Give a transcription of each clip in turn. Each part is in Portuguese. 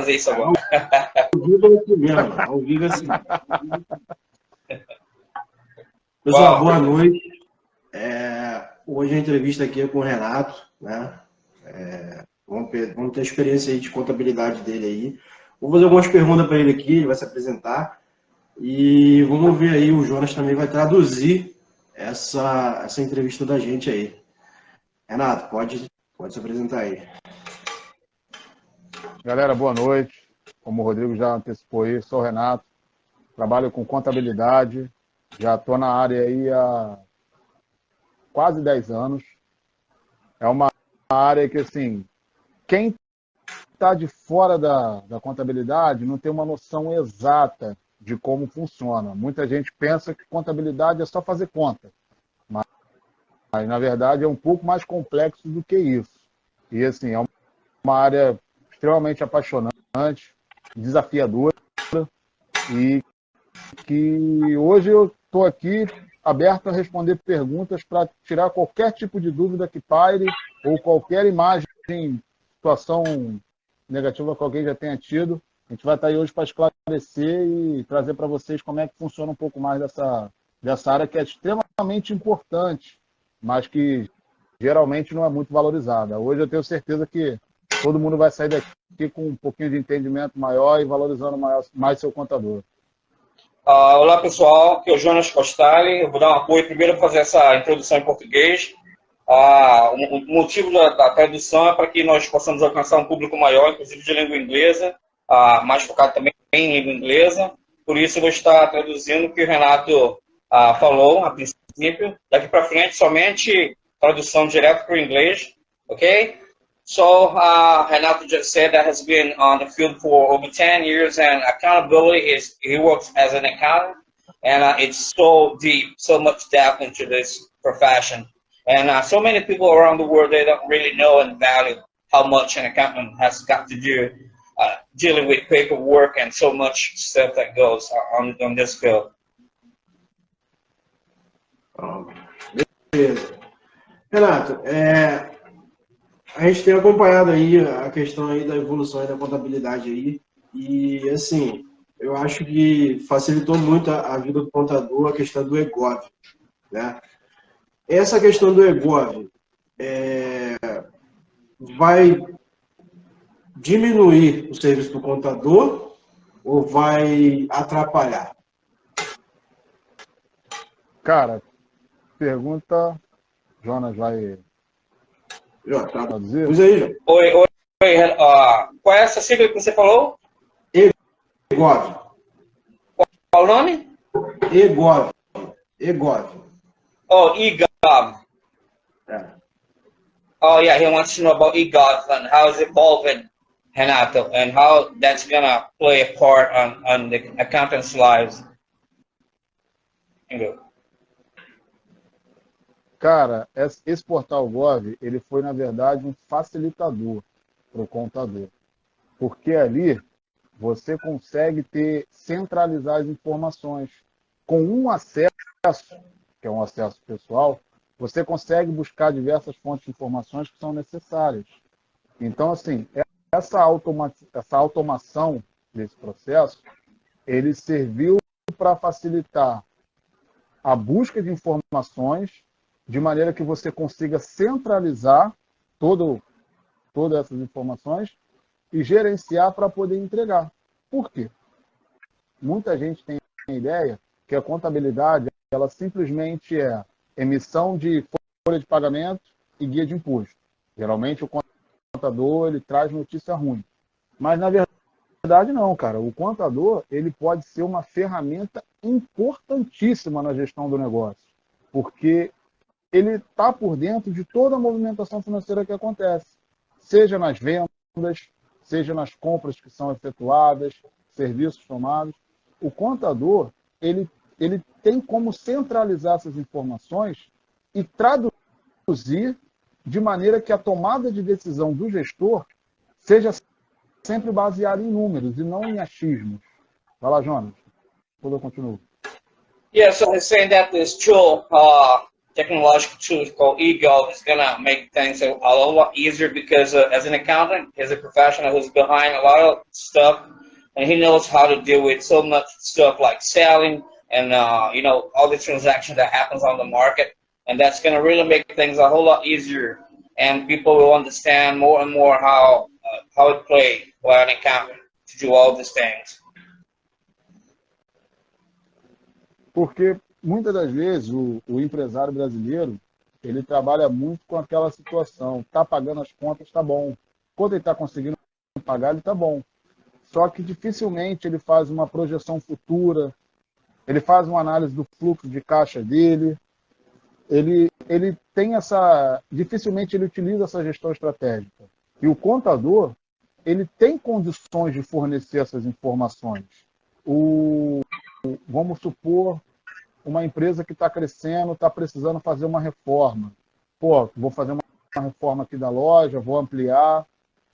fazer isso agora. Ao vivo é assim mesmo, ao vivo é assim. Pessoal, boa noite. Hoje a entrevista aqui é com o Renato, né? Vamos ter a experiência aí de contabilidade dele aí. Vou fazer algumas perguntas para ele aqui, ele vai se apresentar. E vamos ver aí, o Jonas também vai traduzir essa entrevista da gente aí. Renato, pode se apresentar aí. Galera, boa noite. Como o Rodrigo já antecipou aí, sou o Renato, trabalho com contabilidade, já estou na área aí há quase 10 anos. É uma área que, assim, quem está de fora da contabilidade não tem uma noção exata de como funciona. Muita gente pensa que contabilidade é só fazer conta, mas na verdade é um pouco mais complexo do que isso. E assim, é uma área extremamente apaixonante, desafiadora, e que hoje eu estou aqui aberto a responder perguntas para tirar qualquer tipo de dúvida que paire ou qualquer imagem, situação negativa que alguém já tenha tido. A gente vai estar aí hoje para esclarecer e trazer para vocês como é que funciona um pouco mais dessa área que é extremamente importante, mas que geralmente não é muito valorizada. Hoje eu tenho certeza que todo mundo vai sair daqui com um pouquinho de entendimento maior e valorizando mais seu contador. Olá, pessoal. Aqui é o Jonas Costali. Eu vou dar um apoio. Primeiro, fazer essa introdução em português. O motivo da tradução é para que nós possamos alcançar um público maior, inclusive de língua inglesa, mais focado também em língua inglesa. Por isso, eu vou estar traduzindo o que o Renato falou a princípio. Daqui para frente, somente tradução direto para o inglês, ok? So, Renato just said that has been on the field for over 10 years, and accountability he works as an accountant, and it's so deep, so much depth into this profession. And so many people around the world, they don't really know and value how much an accountant has got to do dealing with paperwork and so much stuff that goes on this field. Beleza. Renato, a gente tem acompanhado aí a questão aí da evolução aí da contabilidade aí, e assim, eu acho que facilitou muito a vida do contador a questão do EGOV, né? Essa questão do EGOV vai diminuir o serviço do contador ou vai atrapalhar? Cara, pergunta... Jonas vai... Traduzir? Aí, oi, qual é essa sigla que você falou? EGOV. Qual o nome? EGOV. Oh, EGOV. Oh, yeah, he wants to know about EGOV and how it's evolving, Renato, and how that's going to play a part on the accountants' lives. Cara, esse portal Gov, ele foi, na verdade, um facilitador para o contador. Porque ali você consegue centralizar as informações. Com um acesso, que é um acesso pessoal, você consegue buscar diversas fontes de informações que são necessárias. Então, assim, essa automação desse processo, ele serviu para facilitar a busca de informações de maneira que você consiga centralizar todas essas informações e gerenciar para poder entregar. Por quê? Muita gente tem a ideia que a contabilidade ela simplesmente é emissão de folha de pagamento e guia de imposto. Geralmente o contador ele traz notícia ruim. Mas na verdade não, cara. O contador ele pode ser uma ferramenta importantíssima na gestão do negócio. Porque ele está por dentro de toda a movimentação financeira que acontece, seja nas vendas, seja nas compras que são efetuadas, serviços tomados. O contador, ele tem como centralizar essas informações e traduzir de maneira que a tomada de decisão do gestor seja sempre baseada em números e não em achismos. Vai lá, Jonas. Depois eu continuo. Yeah, so he's saying that this tool technological tool called eGov is going to make things a lot easier because as an accountant, as a professional who's behind a lot of stuff, and he knows how to deal with so much stuff like selling and you know, all the transactions that happens on the market, and that's going to really make things a whole lot easier, and people will understand more and more how it plays by an accountant to do all these things. Porque muitas das vezes o empresário brasileiro, ele trabalha muito com aquela situação, está pagando as contas, está bom. Quando ele está conseguindo pagar, ele está bom. Só que dificilmente ele faz uma projeção futura, ele faz uma análise do fluxo de caixa dele, ele tem essa... Dificilmente ele utiliza essa gestão estratégica. E o contador, ele tem condições de fornecer essas informações. Vamos supor, uma empresa que está crescendo, está precisando fazer uma reforma. Pô, vou fazer uma reforma aqui da loja, vou ampliar.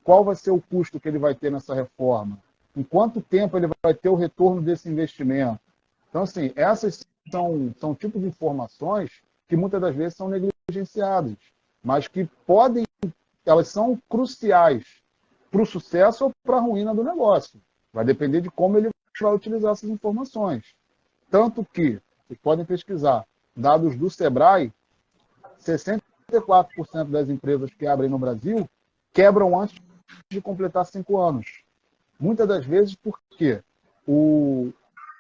Qual vai ser o custo que ele vai ter nessa reforma? Em quanto tempo ele vai ter o retorno desse investimento? Então, assim, essas são tipos de informações que muitas das vezes são negligenciadas, mas que elas são cruciais para o sucesso ou para a ruína do negócio. Vai depender de como ele vai utilizar essas informações. Tanto que, vocês podem pesquisar, dados do Sebrae, 64% das empresas que abrem no Brasil quebram antes de completar 5 anos. Muitas das vezes porque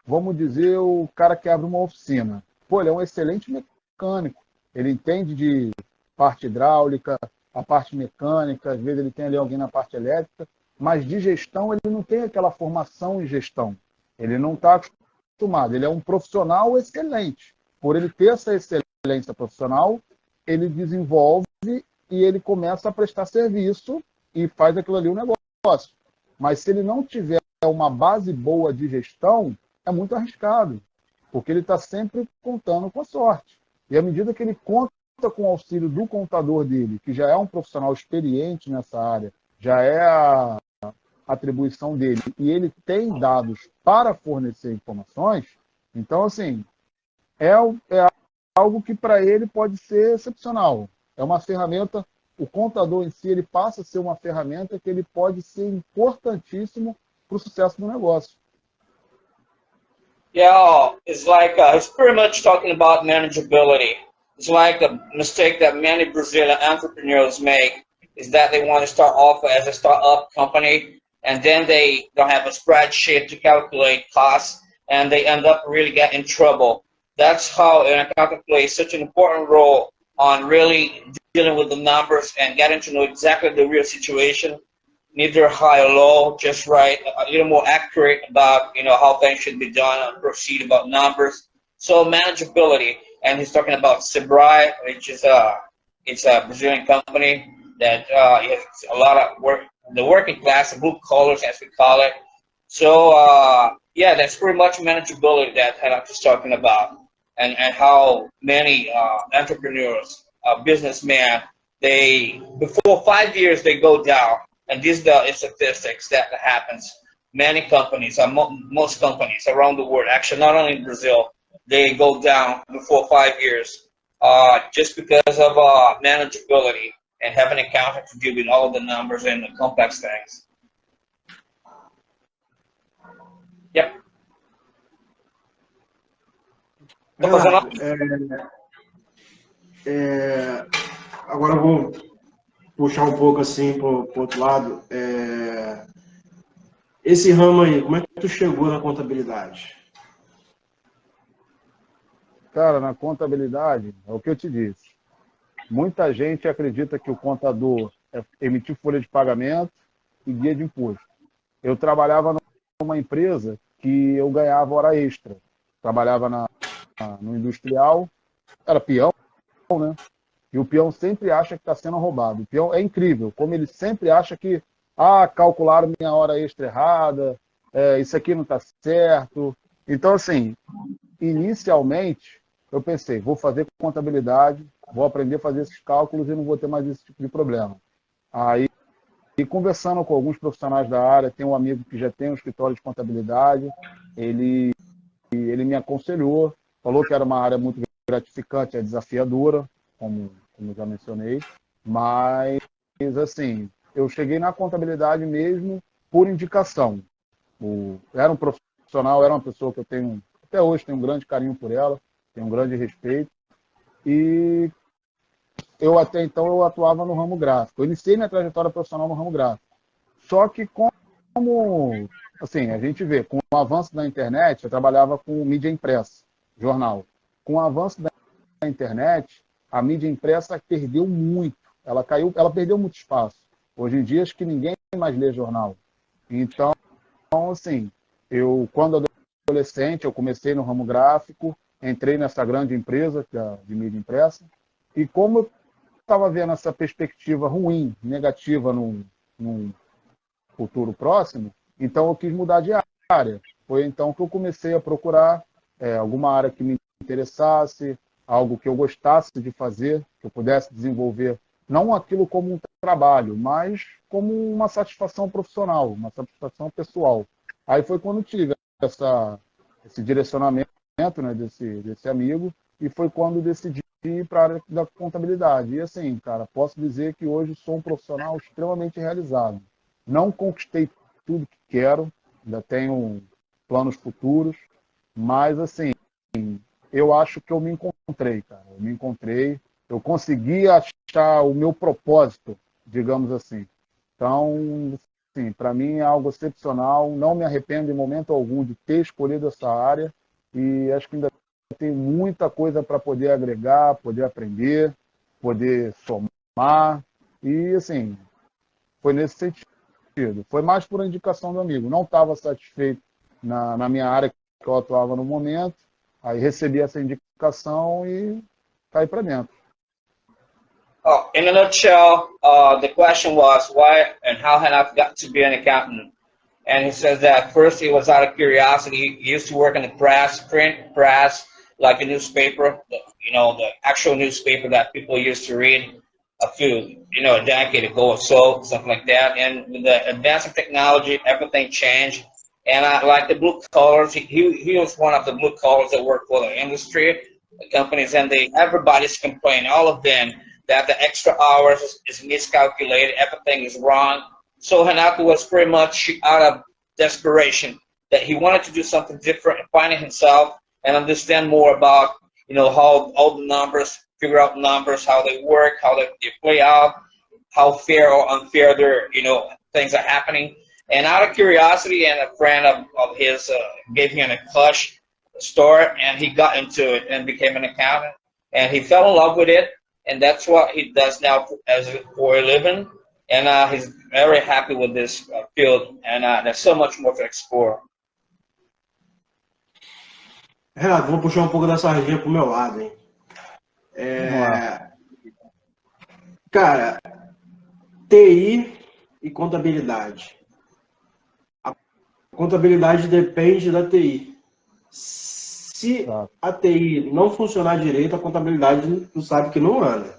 vamos dizer, o cara que abre uma oficina. Pô, ele é um excelente mecânico. Ele entende de parte hidráulica, a parte mecânica, às vezes ele tem ali alguém na parte elétrica, mas de gestão ele não tem aquela formação em gestão. Ele não está acostumado. Ele é um profissional excelente. Por ele ter essa excelência profissional, ele desenvolve e ele começa a prestar serviço e faz aquilo ali um negócio. Mas se ele não tiver uma base boa de gestão, é muito arriscado, porque ele está sempre contando com a sorte. E à medida que ele conta com o auxílio do contador dele, que já é um profissional experiente nessa área, já é a atribuição dele, e ele tem dados para fornecer informações, então, assim, é algo que para ele pode ser excepcional. É uma ferramenta, o contador em si, ele passa a ser uma ferramenta que ele pode ser importantíssimo para o sucesso do negócio. Yeah, it's like it's pretty much talking about manageability. It's like a mistake that many Brazilian entrepreneurs make is that they want to start off as a startup company and then they don't have a spreadsheet to calculate costs and they end up really getting in trouble. That's how an accountant plays such an important role on really dealing with the numbers and getting to know exactly the real situation, neither high or low, just right, a little more accurate about, you know, how things should be done and proceed about numbers. So manageability, and he's talking about Sebrae, which is it's a Brazilian company that has a lot of work, the working class, the blue collars as we call it. So yeah, that's pretty much manageability that Renato is talking about, and how many entrepreneurs, businessmen, they before 5 years they go down. And these are the statistics that happens. Many companies, most companies around the world, actually not only in Brazil, they go down before 5 years just because of manageability and having an accountant to deal with all the numbers and the complex things. Yep. Agora eu vou puxar um pouco assim para o outro lado. Esse ramo aí, como é que tu chegou na contabilidade? Cara, na contabilidade, é o que eu te disse. Muita gente acredita que o contador é emitir folha de pagamento e guia de imposto. Eu trabalhava numa empresa que eu ganhava hora extra. Trabalhava no industrial, era peão, né? E o peão sempre acha que está sendo roubado. O peão é incrível, como ele sempre acha que calcularam minha hora extra errada, isso aqui não está certo. Então, assim, inicialmente, eu pensei, vou fazer contabilidade, vou aprender a fazer esses cálculos e não vou ter mais esse tipo de problema. Aí, e conversando com alguns profissionais da área, tem um amigo que já tem um escritório de contabilidade, ele me aconselhou, falou que era uma área muito gratificante, é desafiadora, como já mencionei, mas, assim, eu cheguei na contabilidade mesmo por indicação. Era um profissional, era uma pessoa que eu tenho, até hoje, tenho um grande carinho por ela, tenho um grande respeito, e eu até então eu atuava no ramo gráfico. Eu iniciei minha trajetória profissional no ramo gráfico. Só que como, assim, a gente vê, com o avanço da internet, eu trabalhava com mídia impressa, jornal. Com o avanço da internet, a mídia impressa perdeu muito. Ela perdeu muito espaço. Hoje em dia, acho que ninguém mais lê jornal. Então, assim, quando adolescente, eu comecei no ramo gráfico, entrei nessa grande empresa de mídia impressa, e como eu estava vendo essa perspectiva ruim, negativa num futuro próximo, então eu quis mudar de área. Foi então que eu comecei a procurar alguma área que me interessasse, algo que eu gostasse de fazer, que eu pudesse desenvolver, não aquilo como um trabalho, mas como uma satisfação profissional, uma satisfação pessoal. Aí foi quando tive esse direcionamento, né, desse amigo, e foi quando decidi ir para a área da contabilidade. E assim, cara, posso dizer que hoje sou um profissional extremamente realizado. Não conquistei tudo que quero, ainda tenho planos futuros, mas assim, eu acho que eu me encontrei, cara. Eu me encontrei, eu consegui achar o meu propósito, digamos assim. Então, sim, para mim é algo excepcional. Não me arrependo em momento algum de ter escolhido essa área e acho que ainda tem muita coisa para poder agregar, poder aprender, poder somar. E, assim, foi nesse sentido. Foi mais por indicação do amigo. Não estava satisfeito na minha área que eu atuava no momento. Aí recebi essa indicação e caí para dentro. Oh, in a nutshell, the question was why and how Hanaf got to be an accountant. And he says that first it was out of curiosity. He used to work in the press, print press, like a newspaper, the actual newspaper that people used to read a decade ago or so, something like that. And with the advance of technology, everything changed. And like the blue collars, he was one of the blue collars that worked for the industry, the companies, and everybody's complaining, all of them, that the extra hours is miscalculated, everything is wrong. So Hanako was pretty much out of desperation that he wanted to do something different and finding himself and understand more about, how all the numbers, figure out numbers, how they work, how they play out, how fair or unfair their, things are happening. And out of curiosity, and a friend of his gave him a clutch store, and he got into it and became an accountant. And he fell in love with it, and that's what he does now for a living. And he's very happy with this field, and there's so much more to explore. Renato, vou puxar um pouco da sardinha pro meu lado, hein? Cara, TI e contabilidade. A contabilidade depende da TI. Se a TI não funcionar direito, a contabilidade tu sabe que não anda.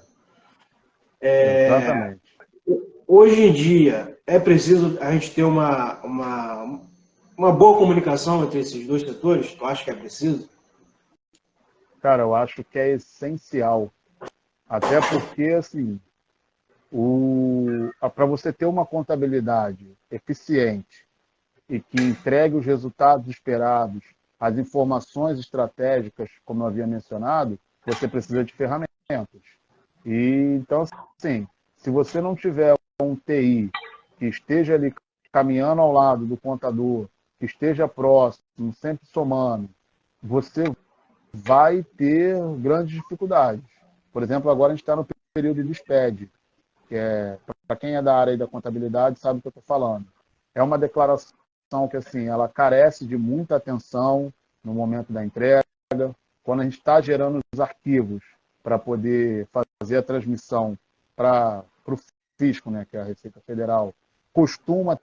Exatamente. Hoje em dia, é preciso a gente ter uma boa comunicação entre esses dois setores? Tu acha que é preciso? Cara, eu acho que é essencial. Até porque, assim, para você ter uma contabilidade eficiente e que entregue os resultados esperados, as informações estratégicas, como eu havia mencionado, você precisa de ferramentas. E, então, assim, se você não tiver um TI que esteja ali caminhando ao lado do contador, que esteja próximo, sempre somando, você vai ter grandes dificuldades. Por exemplo, agora a gente está no período de SPED, que para quem é da área da contabilidade sabe o que eu estou falando. É uma declaração que, assim, ela carece de muita atenção no momento da entrega, quando a gente está gerando os arquivos para poder fazer a transmissão para o fisco, né, que é a Receita Federal, costuma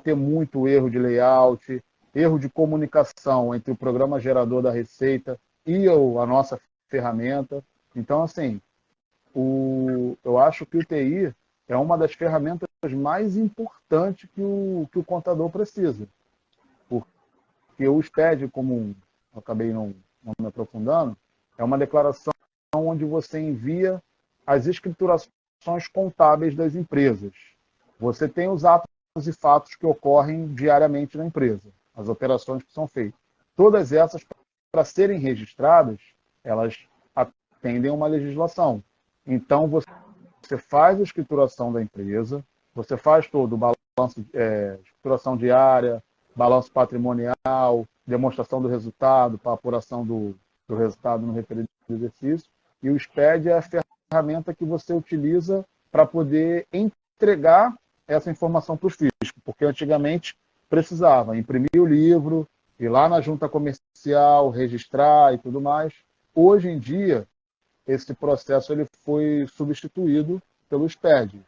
ter muito erro de layout, erro de comunicação entre o programa gerador da Receita e a nossa ferramenta. Então, assim, eu acho que o TI é uma das ferramentas mais importantes que o contador precisa. Porque o SPED, como eu acabei não me aprofundando, é uma declaração onde você envia as escriturações contábeis das empresas. Você tem os atos e fatos que ocorrem diariamente na empresa, as operações que são feitas. Todas essas, para serem registradas, elas atendem a uma legislação. Então, você faz a escrituração da empresa, você faz todo o balanço, escrituração diária, balanço patrimonial, demonstração do resultado para apuração do resultado no referido exercício, e o SPED é a ferramenta que você utiliza para poder entregar essa informação para os fiscos, porque antigamente precisava imprimir o livro, ir lá na junta comercial, registrar e tudo mais. Hoje em dia, esse processo ele foi substituído pelo SPED.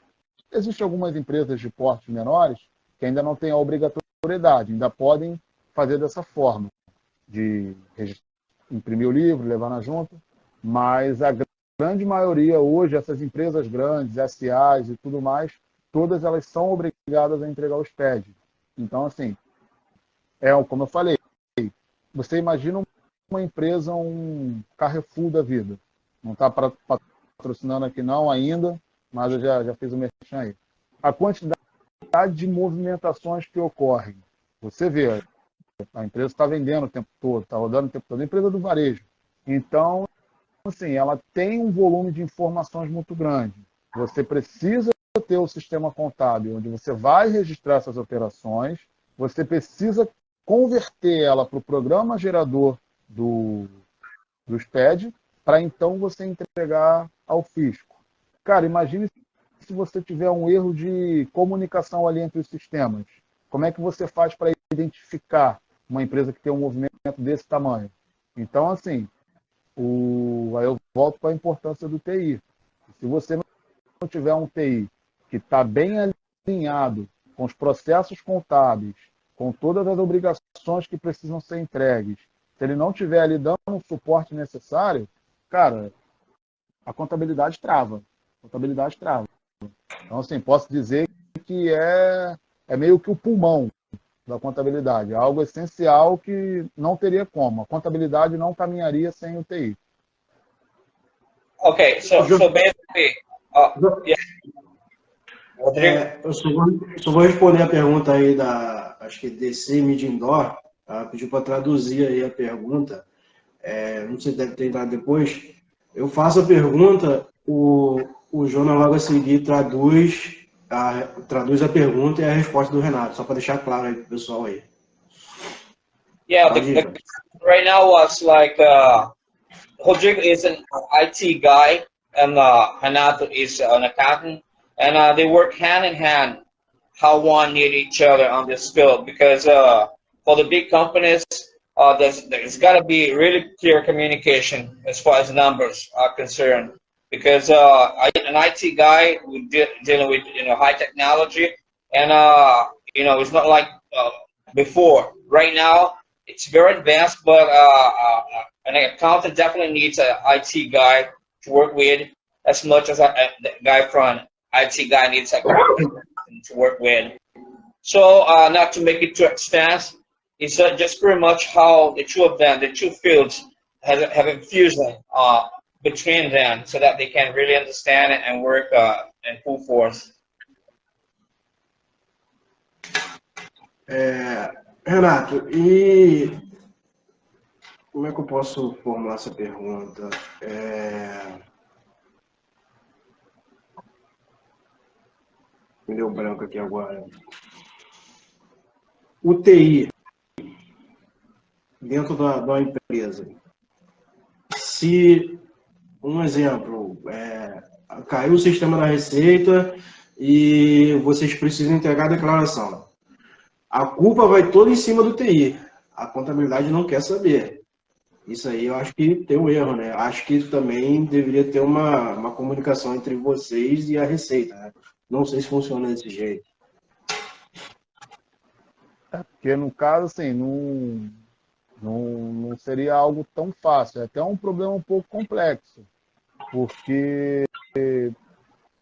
Existem algumas empresas de portes menores que ainda não têm a obrigatoriedade, ainda podem fazer dessa forma, de imprimir o livro, levar na junta, mas a grande maioria hoje, essas empresas grandes, SAs e tudo mais, todas elas são obrigadas a entregar o SPED. Então, assim, como eu falei, você imagina uma empresa, um Carrefour da vida. Não está patrocinando aqui não ainda, mas eu já fiz o merchan aí. A quantidade de movimentações que ocorrem. Você vê, a empresa está vendendo o tempo todo, está rodando o tempo todo. A empresa do varejo. Então, assim, ela tem um volume de informações muito grande. Você precisa ter o sistema contábil, onde você vai registrar essas operações, você precisa converter ela para o programa gerador do SPED, para então você entregar ao fisco. Cara, imagine se você tiver um erro de comunicação ali entre os sistemas. Como é que você faz para identificar uma empresa que tem um movimento desse tamanho? Então, assim, aí eu volto para a importância do TI. Se você não tiver um TI que está bem alinhado com os processos contábeis, com todas as obrigações que precisam ser entregues, se ele não estiver ali dando o suporte necessário, cara, a contabilidade trava. Então, assim, posso dizer que é meio que o pulmão da contabilidade. É algo essencial que não teria como. A contabilidade não caminharia sem o TI. Okay, so basically, yeah. Eu só vou responder a pergunta aí acho que DC Midindoor, pediu para traduzir aí a pergunta. Não sei se deve ter entrado depois. Eu faço a pergunta, o Jonas logo a seguir traduz a pergunta e a resposta do Renato, só para deixar claro aí pro pessoal aí. Yeah, right now was like Rodrigo is an IT guy and Renato is an accountant, and they work hand in hand how one need each other on this field, because for the big companies, there's got to be really clear communication as far as numbers are concerned, because an IT guy dealing with high technology, and it's not like before. Right now it's very advanced, but an accountant definitely needs an IT guy to work with as much as the guy from IT guy needs a to work with. So not to make it too extensive, it's just pretty much how the two of them, the two fields, have a fusion between them, so that they can really understand it and work in full force. Renato, e como é que eu posso formular essa pergunta? Me deu branco aqui agora. O TI dentro da empresa. Se, um exemplo, caiu o sistema da Receita e vocês precisam entregar a declaração. A culpa vai toda em cima do TI. A contabilidade não quer saber. Isso aí eu acho que tem um erro, né? Acho que também deveria ter uma comunicação entre vocês e a Receita, né? Não sei se funciona desse jeito. Porque no caso, assim, não seria algo tão fácil. É até um problema um pouco complexo. Porque,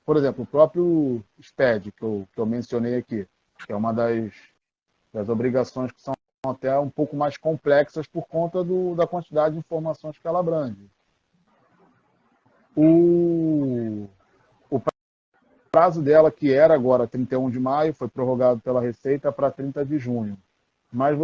por exemplo, o próprio SPED, que eu mencionei aqui, que é uma das obrigações que são até um pouco mais complexas por conta da quantidade de informações que ela abrange. O prazo dela, que era agora 31 de maio, foi prorrogado pela Receita para 30 de junho. Mas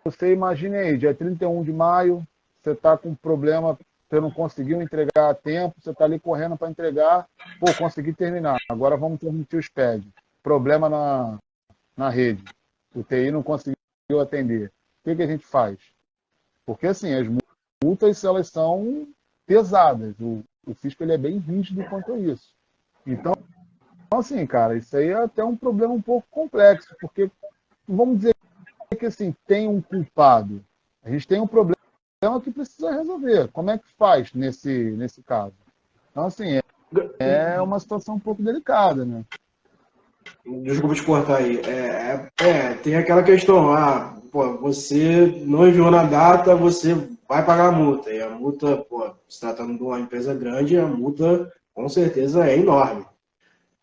você imagine aí, dia 31 de maio, você está com um problema, você não conseguiu entregar a tempo, você está ali correndo para entregar, pô, consegui terminar, agora vamos transmitir o SPED. Problema na rede, o TI não conseguiu atender. O que a gente faz? Porque, assim, as multas, elas são pesadas. O fisco, ele é bem rígido quanto a isso. Então, assim, cara, isso aí é até um problema um pouco complexo, porque, vamos dizer que, assim, tem um culpado. A gente tem um problema que precisa resolver. Como é que faz nesse caso? Então, assim, é uma situação um pouco delicada, né? Desculpa te cortar aí. Tem aquela questão, pô, você não enviou na data, você vai pagar a multa. E a multa, pô, se tratando de uma empresa grande, a multa com certeza é enorme.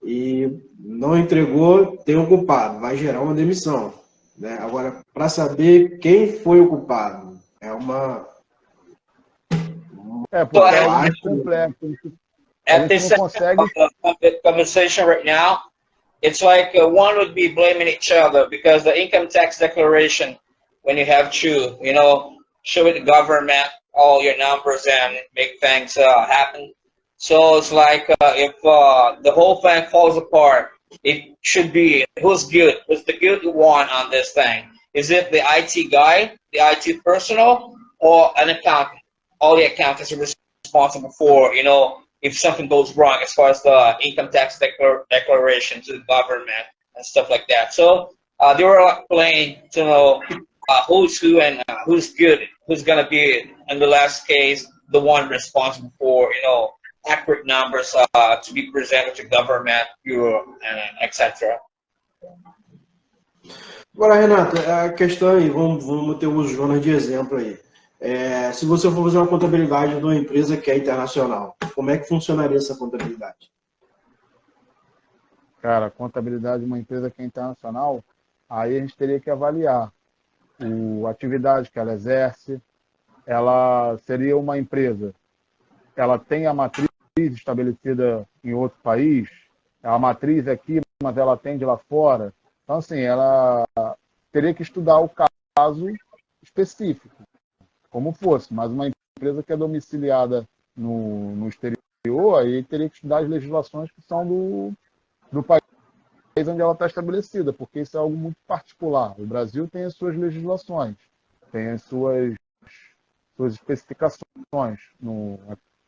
E não entregou, tem um culpado, vai gerar uma demissão. Né? Agora, para saber quem foi o culpado, é uma... porque é muito complexo. At this conversation right now, it's like one would be blaming each other because the income tax declaration, when you have to, show it to the government all your numbers and make things happen. So it's like if the whole thing falls apart, it should be who's the guilty one on this thing? Is it the IT guy, the IT personnel, or an accountant? All the accountants are responsible for, if something goes wrong as far as the income tax declaration to the government and stuff like that. So they were like playing to know who's who and who's good, who's going to be, in the last case, the one responsible for, accurate numbers to be presented to government, bureau, and etc. Agora, Renata, a questão aí, vamos ter o Jonas de exemplo aí. Se você for fazer uma contabilidade de uma empresa que é internacional, como é que funcionaria essa contabilidade? Cara, a contabilidade de uma empresa que é internacional, aí a gente teria que avaliar a atividade que ela exerce. Ela seria uma empresa, ela tem a matriz estabelecida em outro país, a matriz é aqui, mas ela atende lá fora. Então, assim, ela teria que estudar o caso específico, como fosse, mas uma empresa que é domiciliada no exterior, aí teria que estudar as legislações que são do país onde ela está estabelecida, porque isso é algo muito particular. O Brasil tem as suas legislações, tem as suas especificações,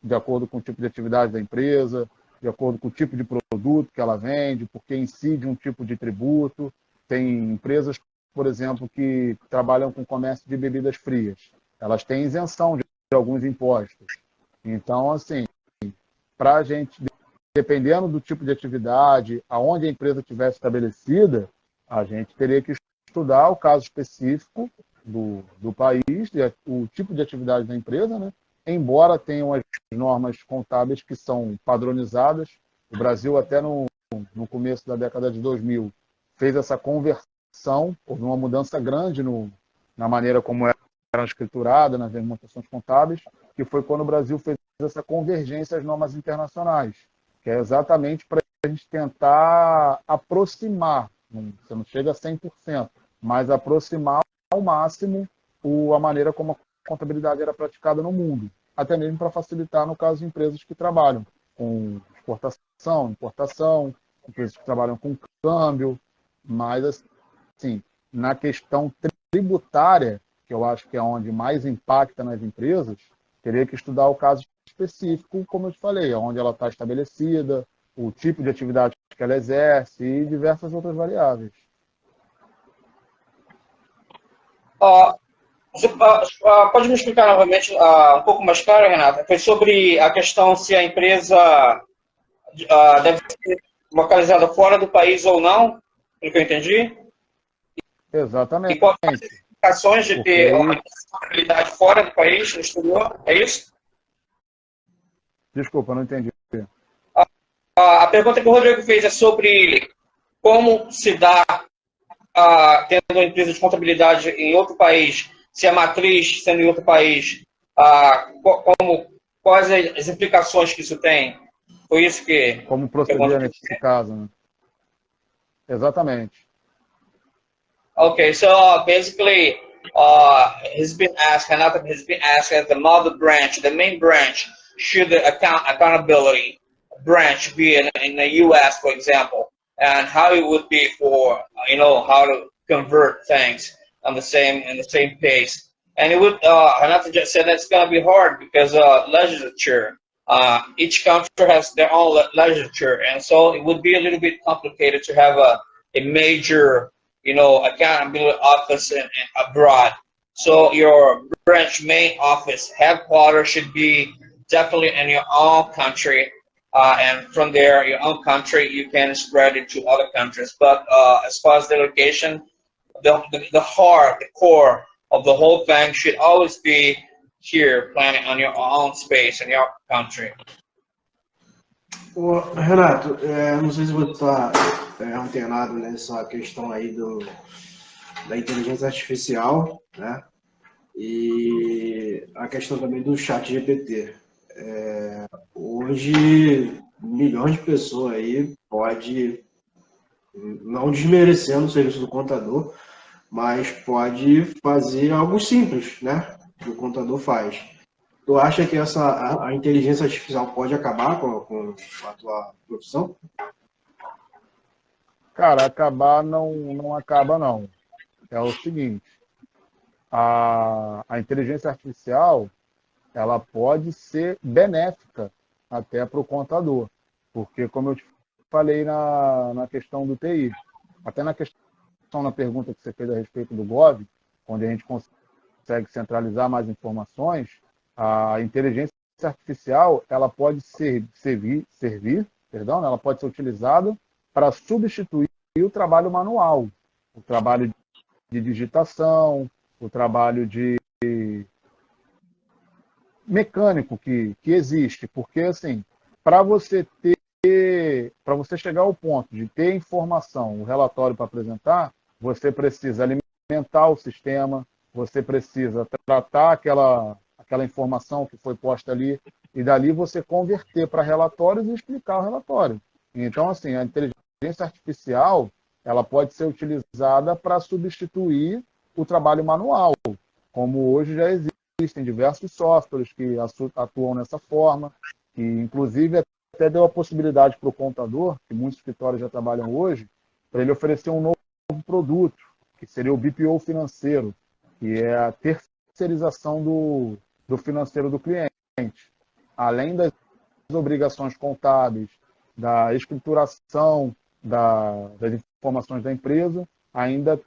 de acordo com o tipo de atividade da empresa, de acordo com o tipo de produto que ela vende, porque incide um tipo de tributo. Tem empresas, por exemplo, que trabalham com comércio de bebidas frias. Elas têm isenção de alguns impostos. Então, assim, para a gente, dependendo do tipo de atividade, aonde a empresa estiver estabelecida, a gente teria que estudar o caso específico do país, o tipo de atividade da empresa, né? Embora tenham as normas contábeis que são padronizadas. O Brasil, até no começo da década de 2000, fez essa conversão, houve uma mudança grande na maneira como eram escrituradas, nas demonstrações contábeis, que foi quando o Brasil fez essa convergência às normas internacionais, que é exatamente para a gente tentar aproximar, você não chega a 100%, mas aproximar ao máximo a maneira como a contabilidade era praticada no mundo, até mesmo para facilitar no caso de empresas que trabalham com exportação, importação, empresas que trabalham com câmbio, mas assim, na questão tributária, que eu acho que é onde mais impacta nas empresas, teria que estudar o caso específico, como eu te falei, onde ela está estabelecida, o tipo de atividade que ela exerce e diversas outras variáveis. Você pode me explicar novamente um pouco mais claro, Renata? Foi sobre a questão se a empresa deve ser localizada fora do país ou não, pelo que eu entendi? Exatamente. E quais as implicações de ter uma responsabilidade fora do país, no exterior? É isso? Desculpa, não entendi. A pergunta que o Rodrigo fez é sobre como se dá, tendo uma empresa de contabilidade em outro país, se a matriz sendo em outro país, como quais as implicações que isso tem? Foi isso que... Como proceder nesse caso, né? Exatamente. Okay, so basically, he's been asked, Renato has been asked as the mother branch, the main branch, should the accountability branch be in the U.S., for example, and how it would be for, you know, how to convert things on in the same pace. And it would, Renato just said that's going to be hard because legislature, each country has their own legislature, and so it would be a little bit complicated to have a major, you know, accountability office abroad. So your branch main office headquarters should be definitely in your own country, and from there, your own country, you can spread it to other countries. But as far as the location, the heart, the core of the whole thing should always be here, planning on your own space in your country. Ô, Renato, não sei se você está antenado nessa questão aí da inteligência artificial, né? E a questão também do chat GPT. Hoje, milhões de pessoas aí pode, não desmerecendo o serviço do contador, mas pode fazer algo simples, né? Que o contador faz. Tu acha que a inteligência artificial pode acabar com a tua profissão? Cara, acabar não acaba, não. É o seguinte, a inteligência artificial, ela pode ser benéfica até para o contador, porque, como eu te falei na questão do TI, até na pergunta que você fez a respeito do Gov, onde a gente consegue centralizar mais informações, a inteligência artificial, ela pode ela pode ser utilizada para substituir o trabalho manual, o trabalho de digitação, o trabalho de mecânico que existe, porque assim, para você chegar ao ponto de ter informação, o relatório para apresentar, você precisa alimentar o sistema, você precisa tratar aquela informação que foi posta ali, e dali você converter para relatórios e explicar o relatório. Então, assim, a inteligência artificial, ela pode ser utilizada para substituir o trabalho manual, como hoje já existem diversos softwares que atuam nessa forma, que inclusive até deu a possibilidade para o contador, que muitos escritórios já trabalham hoje, para ele oferecer um novo produto, que seria o BPO financeiro, que é a terceirização do financeiro do cliente. Além das obrigações contábeis, da escrituração das informações da empresa, ainda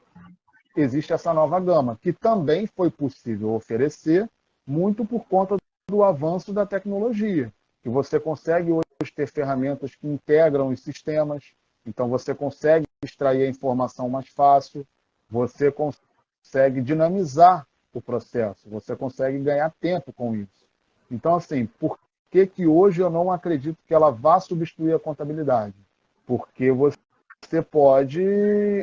existe essa nova gama, que também foi possível oferecer muito por conta do avanço da tecnologia, que você consegue hoje ter ferramentas que integram os sistemas, então você consegue extrair a informação mais fácil, você consegue dinamizar o processo, você consegue ganhar tempo com isso. Então, assim, por que hoje eu não acredito que ela vá substituir a contabilidade? Porque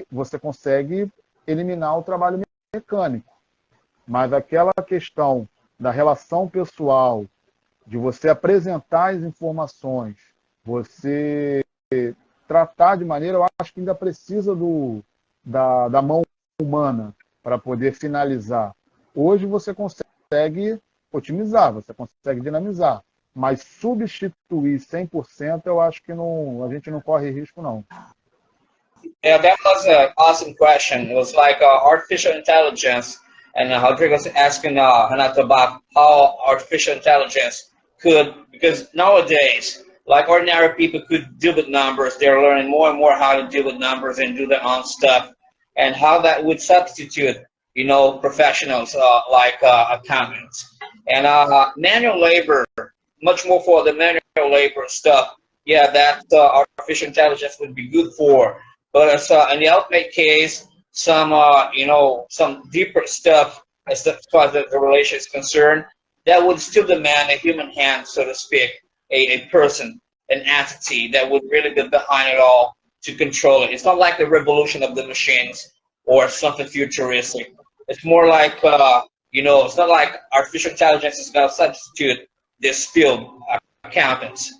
você consegue eliminar o trabalho mecânico, mas aquela questão da relação pessoal, de você apresentar as informações, você tratar de maneira, eu acho que ainda precisa da mão humana para poder finalizar. Hoje você consegue otimizar, você consegue dinamizar, mas substituir 100% eu acho que a gente não corre risco, não. Yeah, that was an awesome question. It was like artificial intelligence, and Rodrigo was asking Renato about how artificial intelligence could, because nowadays, like ordinary people could deal with numbers, they're learning more and more how to deal with numbers and do their own stuff, and how that would substitute, you know, professionals like accountants. And manual labor, much more for the manual labor stuff, yeah, that artificial intelligence would be good for. But in the ultimate case, some, you know, some deeper stuff as far as the relation is concerned, that would still demand a human hand, so to speak, a person, an entity that would really be behind it all to control it. It's not like the revolution of the machines or something futuristic. It's more like, you know, it's not like artificial intelligence is going to substitute this field, accountants.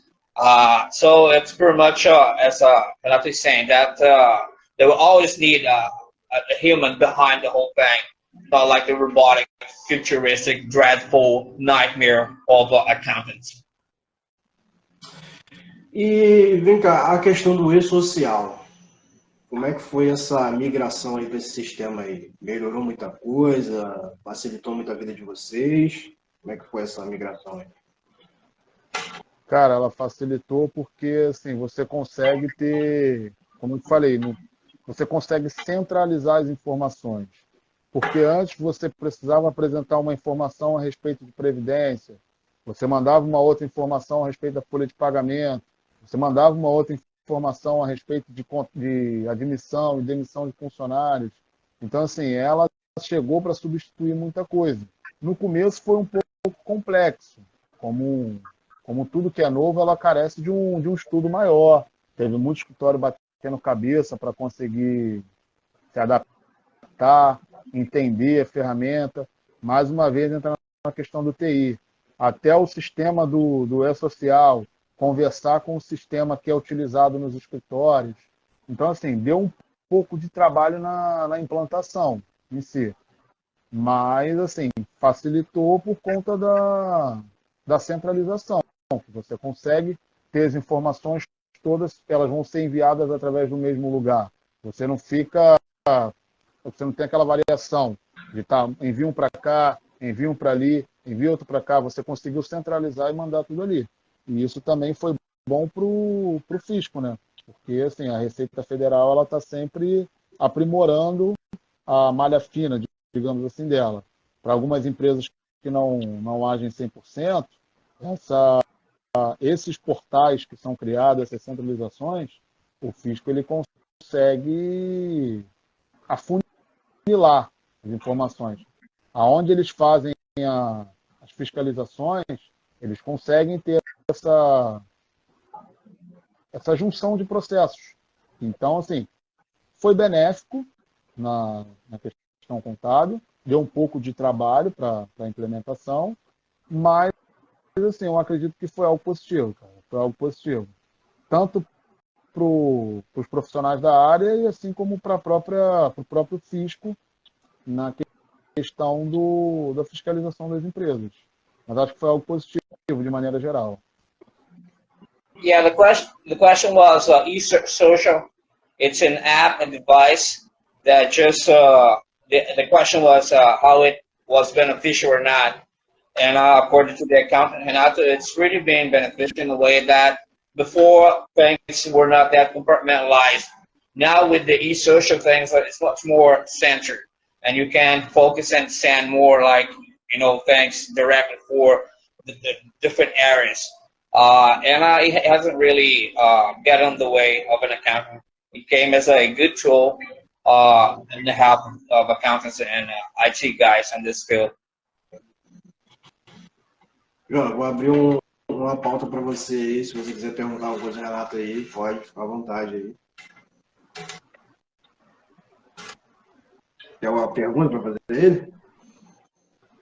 So it's pretty much as Renato is saying that they will always need a human behind the whole thing, not like the robotic, futuristic, dreadful nightmare of accountants. E vem cá, a questão do e-social. Como é que foi essa migração aí para esse sistema aí? Melhorou muita coisa? Facilitou muito a vida de vocês? Como é que foi essa migração aí? Cara, ela facilitou porque assim, você consegue ter, como eu te falei, você consegue centralizar as informações. Porque antes você precisava apresentar uma informação a respeito de previdência, você mandava uma outra informação a respeito da folha de pagamento, você mandava uma outra informação a respeito de admissão e demissão de funcionários. Então, assim, ela chegou para substituir muita coisa. No começo foi um pouco complexo. Como tudo que é novo, ela carece de um estudo maior. Teve muito escritório batendo cabeça para conseguir se adaptar, entender a ferramenta. Mais uma vez, entra na questão do TI. Até o sistema do e-social, conversar com o sistema que é utilizado nos escritórios. Então, assim, deu um pouco de trabalho na implantação em si. Mas, assim, facilitou por conta da centralização. Você consegue ter as informações todas, elas vão ser enviadas através do mesmo lugar. Você não tem aquela variação de envia um para cá, envia um para ali, envia outro para cá. Você conseguiu centralizar e mandar tudo ali. E isso também foi bom para o fisco, né? Porque assim, a Receita Federal ela está sempre aprimorando a malha fina, digamos assim, dela. Para algumas empresas que não agem 100%, esses portais que são criados, essas centralizações, o fisco ele consegue afunilar as informações. Aonde eles fazem as fiscalizações, eles conseguem ter essa junção de processos. Então, assim, foi benéfico na questão contábil, deu um pouco de trabalho para a implementação, mas, assim, eu acredito que foi algo positivo, cara. Foi algo positivo. Tanto para os profissionais da área e assim como para o próprio fisco na questão da fiscalização das empresas. Mas acho que foi algo positivo de maneira geral. Yeah, the question was eSocial. It's an app and device that just the question was how it was beneficial or not. And according to the accountant Renato, it's really been beneficial in a way that before things were not that compartmentalized. Now with the eSocial things, it's much more centered, and you can focus and send more things directly for the different areas. And it hasn't really got in the way of an accountant. It came as a good tool in the help of accountants and IT guys in this field. João, vou abrir uma pauta para você aí. Se você quiser perguntar alguma coisa, Renato, aí, pode, ficar à vontade aí. Tem alguma pergunta para fazer para ele?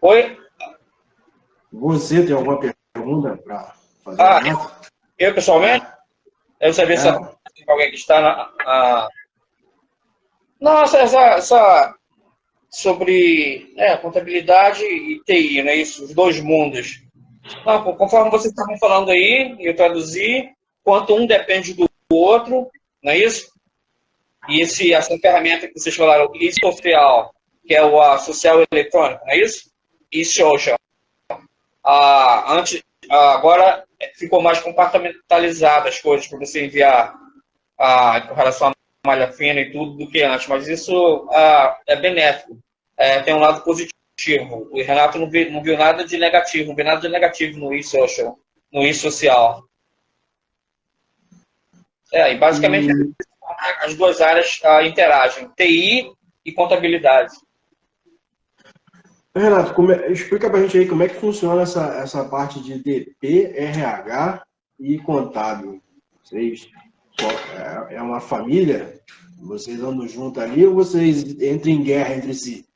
Oi? Você tem alguma pergunta para fazer? Eu pessoalmente? Eu sabia se alguém que está na. Nossa, essa sobre contabilidade e TI, né? Isso, os dois mundos. Não, conforme vocês estavam falando aí, eu traduzi, quanto um depende do outro, não é isso? E essa ferramenta que vocês falaram, eSocial, que é o social eletrônico, não é isso? eSocial. Agora ficou mais compartimentalizado as coisas para você enviar com relação à malha fina e tudo do que antes, mas isso é benéfico, tem um lado positivo. O Renato não viu nada de negativo, não viu nada de negativo no eSocial, no eSocial. E basicamente as duas áreas interagem, TI e contabilidade. Renato, explica pra gente aí como é que funciona essa parte de DP, RH e contábil. Vocês é uma família? Vocês andam juntos ali ou vocês entram em guerra entre si?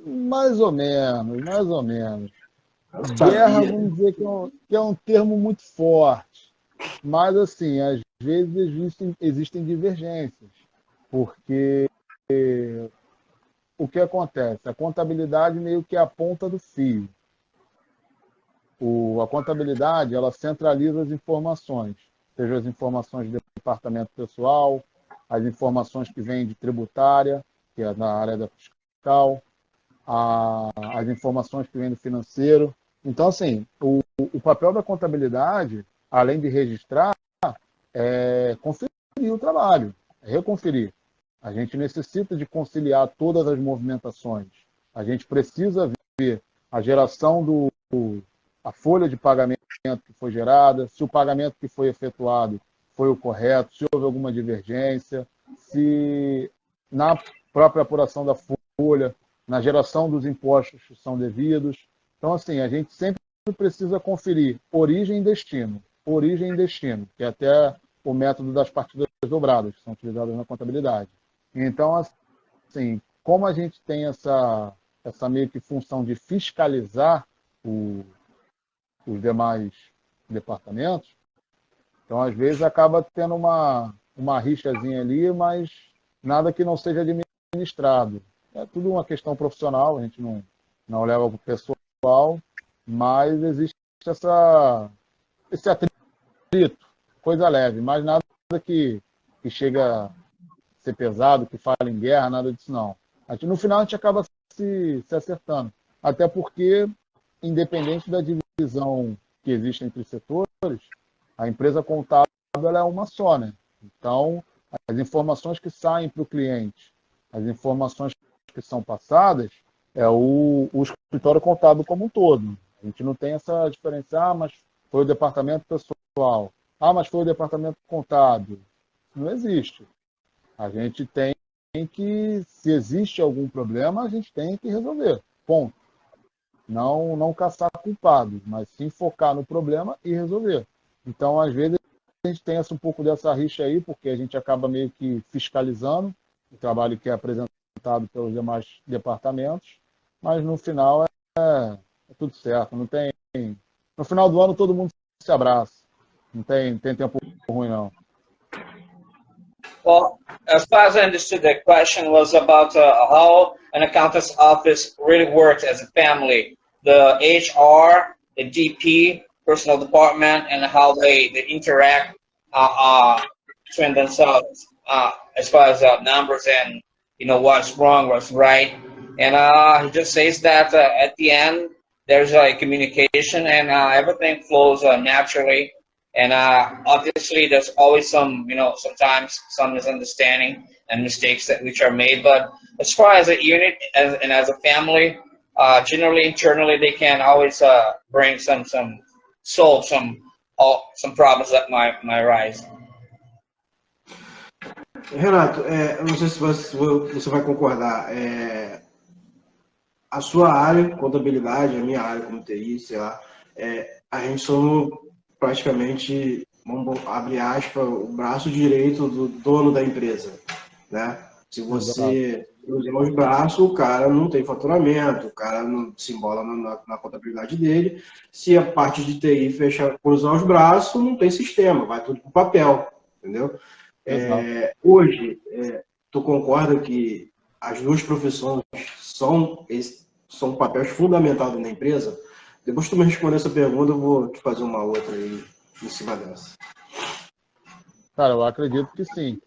Mais ou menos, mais ou menos. Guerra, vamos dizer que é um termo muito forte. Mas, assim, às vezes existem divergências. Porque o que acontece? A contabilidade meio que é a ponta do fio. A contabilidade, ela centraliza as informações, seja as informações do departamento pessoal, as informações que vêm de tributária, que é na área da fiscal, as informações que vêm do financeiro. Então, assim, o papel da contabilidade, além de registrar, é conferir o trabalho, é reconferir. A gente necessita de conciliar todas as movimentações. A gente precisa ver a geração a folha de pagamento que foi gerada, se o pagamento que foi efetuado foi o correto, se houve alguma divergência, se na própria apuração da folha, na geração dos impostos que são devidos. Então, assim, a gente sempre precisa conferir origem e destino. Origem e destino, que é até o método das partidas dobradas, que são utilizadas na contabilidade. Então, assim, como a gente tem essa meio que função de fiscalizar os demais departamentos, então, às vezes, acaba tendo uma rixazinha ali, mas nada que não seja administrado. É tudo uma questão profissional, a gente não leva para o pessoal, mas existe esse atrito, coisa leve, mas nada que chega a ser pesado, que fala em guerra, nada disso não. No final a gente acaba se acertando. Até porque, independente da divisão que existe entre setores, a empresa contábil ela é uma só, né? Então, as informações que saem para o cliente, as informações que são passadas, é o escritório contábil como um todo. A gente não tem essa diferença, mas foi o departamento pessoal, mas foi o departamento contábil. Não existe. A gente tem que, se existe algum problema, a gente tem que resolver. Ponto. Não caçar culpados, mas sim focar no problema e resolver. Então, às vezes, a gente tem um pouco dessa rixa aí, porque a gente acaba meio que fiscalizando o trabalho que é apresentado pelos demais departamentos, mas no final é tudo certo. Não tem. No final do ano todo mundo se abraça. Não tem tempo ruim, não. Well, as far as I understood, the question was about how an accountant's office really works as a family. The HR, the DP, personal department, and how they interact between themselves as far as numbers and what's wrong, what's right. And he just says that at the end there's a communication and everything flows naturally. And obviously, there's always sometimes some misunderstanding and mistakes which are made. But as far as a unit and as a family, generally internally, they can always bring solve some problems that might arise. Renato, não sei se você vai concordar. A sua área, contabilidade, a minha área como TI, sei lá, a gente somos praticamente, vamos abrir aspas, o braço direito do dono da empresa, né? Se você cruzar os braços, o cara não tem faturamento, o cara não se embola na contabilidade dele. Se a parte de TI fechar, cruzar os braços, não tem sistema, vai tudo pro papel, entendeu? Hoje, tu concorda que as duas profissões são papéis fundamentais na empresa? Depois que tu me responder essa pergunta, eu vou te fazer uma outra aí em cima dessa. Cara, eu acredito que sim.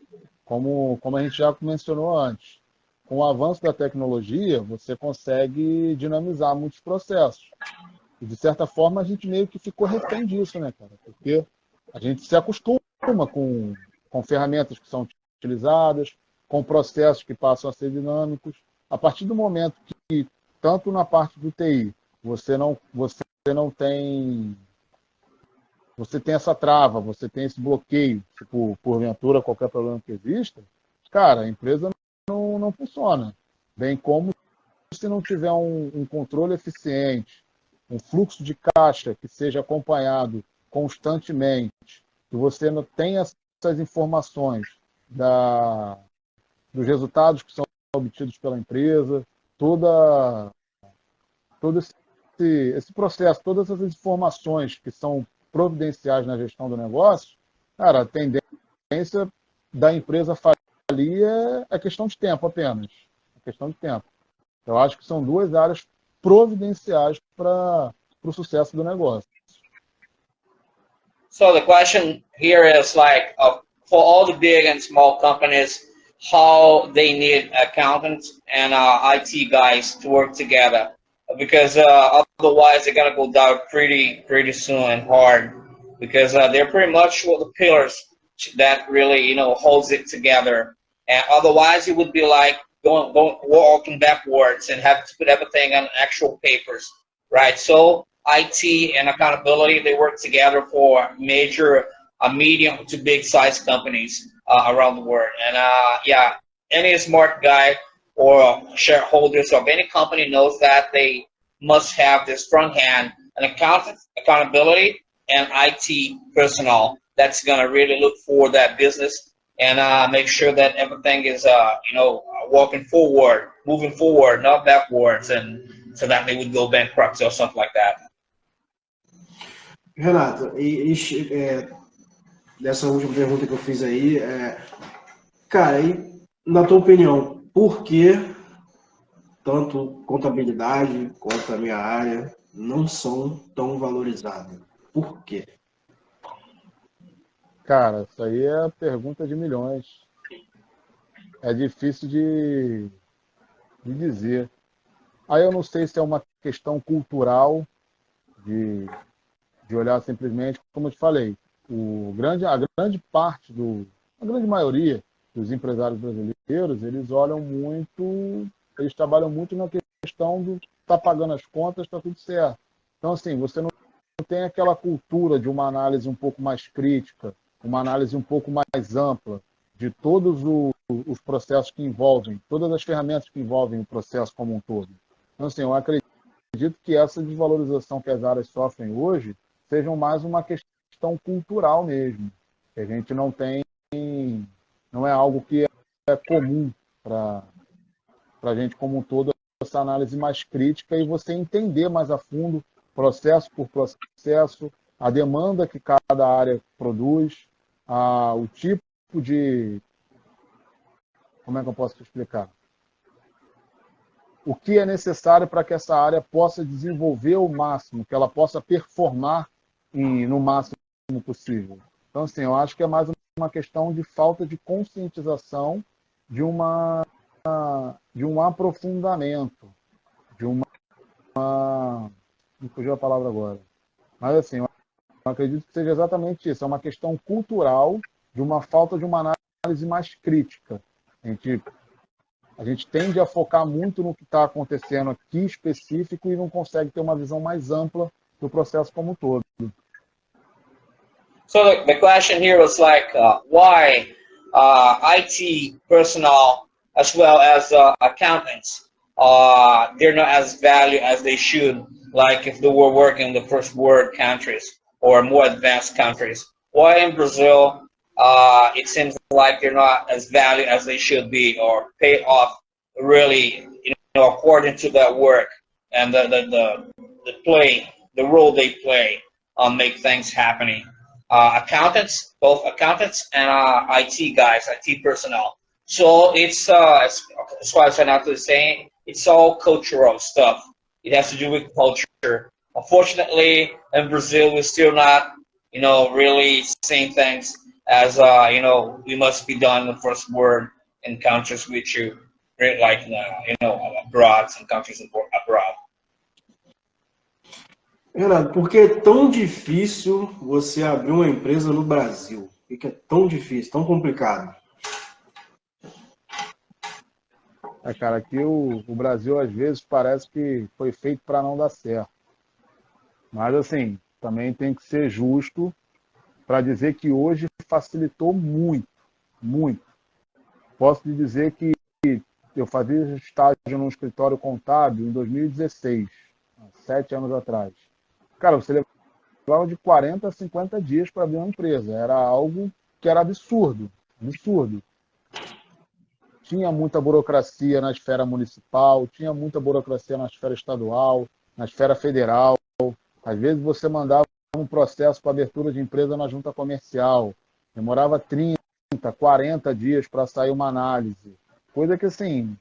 Como a gente já mencionou antes, com o avanço da tecnologia, você consegue dinamizar muitos processos. E, de certa forma, a gente meio que ficou refém disso, né, cara? Porque a gente se acostuma com ferramentas que são utilizadas, com processos que passam a ser dinâmicos. A partir do momento que, tanto na parte do TI, você tem essa trava, você tem esse bloqueio, tipo, porventura, qualquer problema que exista, cara, a empresa não funciona. Bem como se não tiver um controle eficiente, um fluxo de caixa que seja acompanhado constantemente, que você não tenha essas informações dos resultados que são obtidos pela empresa, todo esse esse processo, todas essas informações que são providenciais na gestão do negócio, cara, a tendência da empresa falir é questão de tempo apenas. É questão de tempo. Eu acho que são duas áreas providenciais para o sucesso do negócio. So the question here is like, for all the big and small companies, how they need accountants and IT guys to work together, because otherwise they're gonna go down pretty soon and hard, because they're pretty much what the pillars that really holds it together, and otherwise it would be like going walking backwards and have to put everything on actual papers, right? So IT and accountability, they work together for major, medium to big size companies around the world. And yeah, any smart guy or shareholders of any company knows that they must have this front hand, an accountant, accountability, and IT personnel that's going to really look for that business and make sure that everything is, walking forward, moving forward, not backwards, and so that they would go bankrupt or something like that. Renato, dessa última pergunta que eu fiz aí, cara, na tua opinião, por que tanto contabilidade quanto a minha área não são tão valorizadas? Por quê? Cara, isso aí é a pergunta de milhões. É difícil de dizer. Aí eu não sei se é uma questão cultural de olhar simplesmente, como eu te falei, a grande parte a grande maioria dos empresários brasileiros, eles trabalham muito na questão do tá pagando as contas, está tudo certo. Então, assim, você não tem aquela cultura de uma análise um pouco mais crítica, uma análise um pouco mais ampla de todos os processos que envolvem, todas as ferramentas que envolvem o processo como um todo. Então, assim, eu acredito que essa desvalorização que as áreas sofrem hoje sejam mais uma questão cultural mesmo, que a gente não é algo que é comum para a gente como um todo, essa análise mais crítica e você entender mais a fundo, processo por processo, a demanda que cada área produz, o tipo de... Como é que eu posso te explicar? O que é necessário para que essa área possa desenvolver o máximo, que ela possa performar no máximo possível. Então, assim, eu acho que é mais uma questão de falta de conscientização de um aprofundamento, me fugiu a palavra agora. Mas, assim, eu acredito que seja exatamente isso. É uma questão cultural de uma falta de uma análise mais crítica. A gente tende a focar muito no que está acontecendo aqui específico e não consegue ter uma visão mais ampla do processo como um todo. So the question here was like, why IT personnel as well as accountants, they're not as valued as they should, like if they were working in the first world countries or more advanced countries. Why in Brazil, it seems like they're not as valued as they should be or paid off really, according to their work and the role they play on make things happening. Accountants, both accountants and IT guys, IT personnel. So it's as far as I'm actually saying, it's all cultural stuff. It has to do with culture. Unfortunately, in Brazil, we're still not, really seeing things as we must be done in the first world in countries which you like, abroad, some countries abroad. Renato, por que é tão difícil você abrir uma empresa no Brasil? Por que é tão difícil, tão complicado? Cara, aqui o Brasil às vezes parece que foi feito para não dar certo. Mas, assim, também tem que ser justo para dizer que hoje facilitou muito, muito. Posso te dizer que eu fazia estágio num escritório contábil em 2016, 7 anos atrás. Cara, você levava de 40 a 50 dias para abrir uma empresa. Era algo que era absurdo, absurdo. Tinha muita burocracia na esfera municipal, tinha muita burocracia na esfera estadual. na esfera federal. Às vezes você mandava um processo para abertura de empresa na junta comercial, demorava 30, 40 dias para sair uma análise. Coisa que, assim,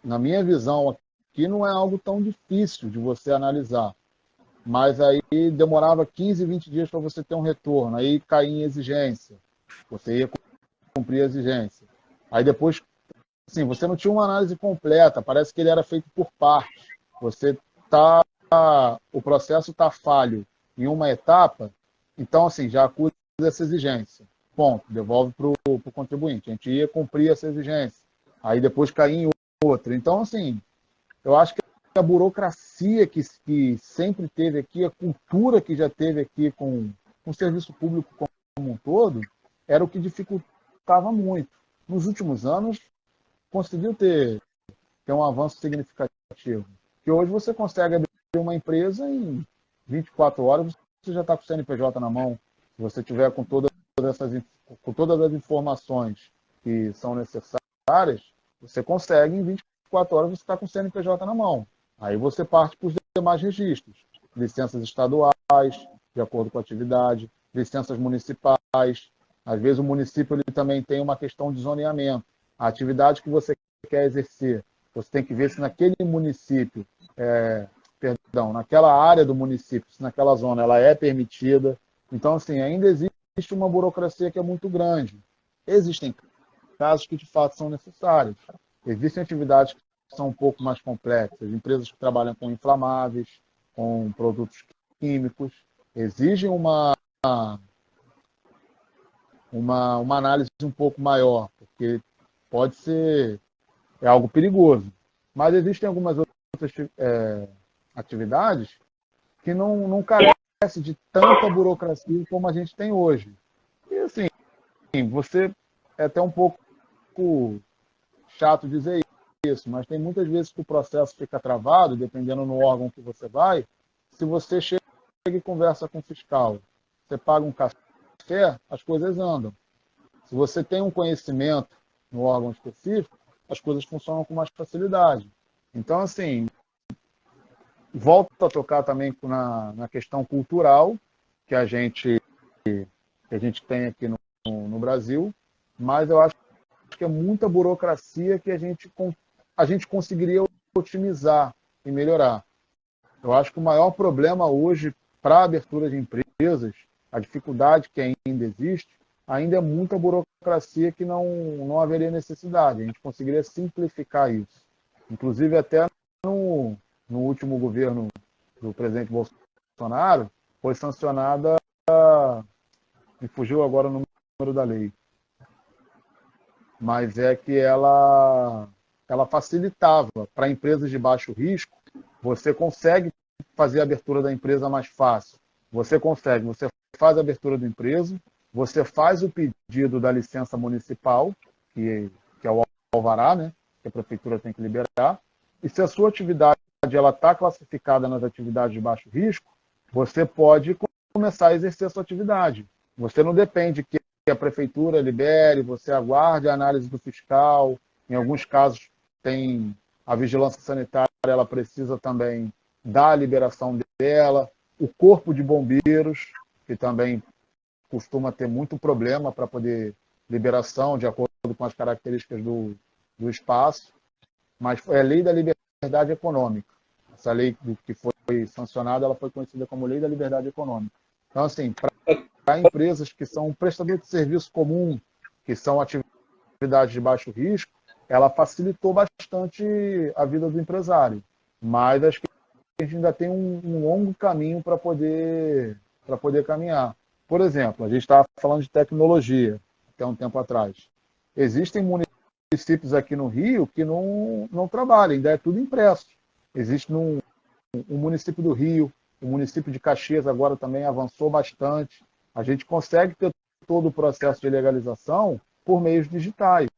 na minha visão aqui, não é algo tão difícil de você analisar. Mas aí demorava 15, 20 dias para você ter um retorno. Aí caía em exigência. Você ia cumprir a exigência. Aí depois, assim, você não tinha uma análise completa. Parece que ele era feito por partes. O processo está falho em uma etapa, então, assim, já acusa essa exigência. Ponto. Devolve para o contribuinte. A gente ia cumprir essa exigência. Aí depois caía em outra. Então, assim, eu acho que a burocracia que sempre teve aqui, a cultura que já teve aqui com o serviço público como um todo, era o que dificultava muito. Nos últimos anos, conseguiu ter um avanço significativo. Que hoje você consegue abrir uma empresa em 24 horas, você já está com o CNPJ na mão. Se você tiver com todas as informações que são necessárias, você consegue, em 24 horas, você está com o CNPJ na mão. Aí você parte para os demais registros. Licenças estaduais, de acordo com a atividade, licenças municipais. Às vezes o município ele também tem uma questão de zoneamento. A atividade que você quer exercer, você tem que ver se naquele município, naquela área do município, se naquela zona ela é permitida. Então, assim, ainda existe uma burocracia que é muito grande. Existem casos que de fato são necessários. Existem atividades que são um pouco mais complexas. Empresas que trabalham com inflamáveis, com produtos químicos, exigem uma análise um pouco maior, porque pode ser algo perigoso. Mas existem algumas outras atividades que não carecem de tanta burocracia como a gente tem hoje. E assim, você é até um pouco chato dizer isso, mas tem muitas vezes que o processo fica travado, dependendo no órgão que você vai. Se você chega e conversa com o fiscal, você paga um café, as coisas andam. Se você tem um conhecimento no órgão específico, as coisas funcionam com mais facilidade. Então, assim, volto a tocar também na questão cultural que a gente tem aqui no Brasil, mas eu acho que é muita burocracia que a gente conseguiria otimizar e melhorar. Eu acho que o maior problema hoje para a abertura de empresas, a dificuldade que ainda existe, ainda é muita burocracia que não haveria necessidade. A gente conseguiria simplificar isso. Inclusive, até no último governo do presidente Bolsonaro, foi sancionada, me fugiu agora o número da lei, mas é que ela facilitava para empresas de baixo risco. Você consegue fazer a abertura da empresa mais fácil. Você faz a abertura da empresa, você faz o pedido da licença municipal, que é o alvará, né, que a prefeitura tem que liberar, e se a sua atividade está classificada nas atividades de baixo risco, você pode começar a exercer a sua atividade. Você não depende que a prefeitura libere, você aguarde a análise do fiscal. Em alguns casos, tem a vigilância sanitária, ela precisa também dar a liberação dela. O corpo de bombeiros, que também costuma ter muito problema para poder liberação, de acordo com as características do espaço. Mas é a lei da liberdade econômica. Essa lei que foi sancionada, ela foi conhecida como Lei da Liberdade Econômica. Então, assim, para empresas que são prestadores de serviço comum, que são atividades de baixo risco, ela facilitou bastante a vida do empresário. Mas acho que a gente ainda tem um longo caminho para poder caminhar. Por exemplo, a gente estava falando de tecnologia até um tempo atrás. Existem municípios aqui no Rio que não trabalham, ainda é tudo impresso. Existe um município do Rio, o município de Caxias agora também avançou bastante. A gente consegue ter todo o processo de legalização por meios digitais.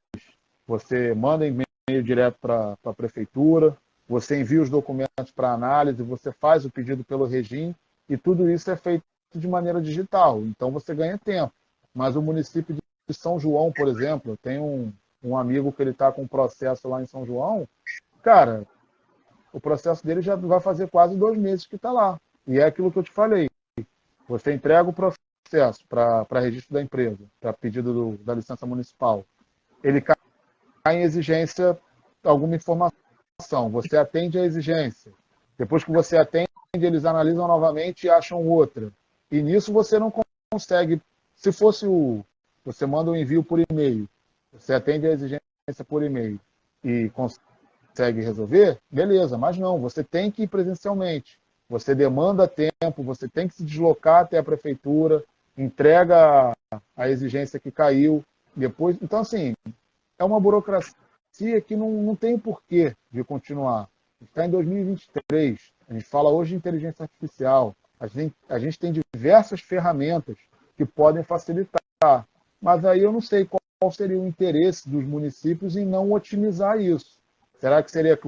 Você manda e-mail direto para a prefeitura, você envia os documentos para análise, você faz o pedido pelo Regim, e tudo isso é feito de maneira digital. Então você ganha tempo. Mas o município de São João, por exemplo, eu tenho um amigo que ele está com um processo lá em São João, cara, o processo dele já vai fazer quase 2 meses que está lá. E é aquilo que eu te falei. Você entrega o processo para registro da empresa, para pedido da licença municipal. Ele cai em exigência alguma informação. Você atende a exigência. Depois que você atende, eles analisam novamente e acham outra. E nisso você não consegue. Se fosse você manda um envio por e-mail, você atende a exigência por e-mail e consegue resolver, beleza, mas não, você tem que ir presencialmente. Você demanda tempo, você tem que se deslocar até a prefeitura, entrega a exigência que caiu, depois. Então, assim, é uma burocracia que não tem porquê de continuar. Está em 2023, a gente fala hoje de inteligência artificial, a gente tem diversas ferramentas que podem facilitar, mas aí eu não sei qual seria o interesse dos municípios em não otimizar isso. Será que seria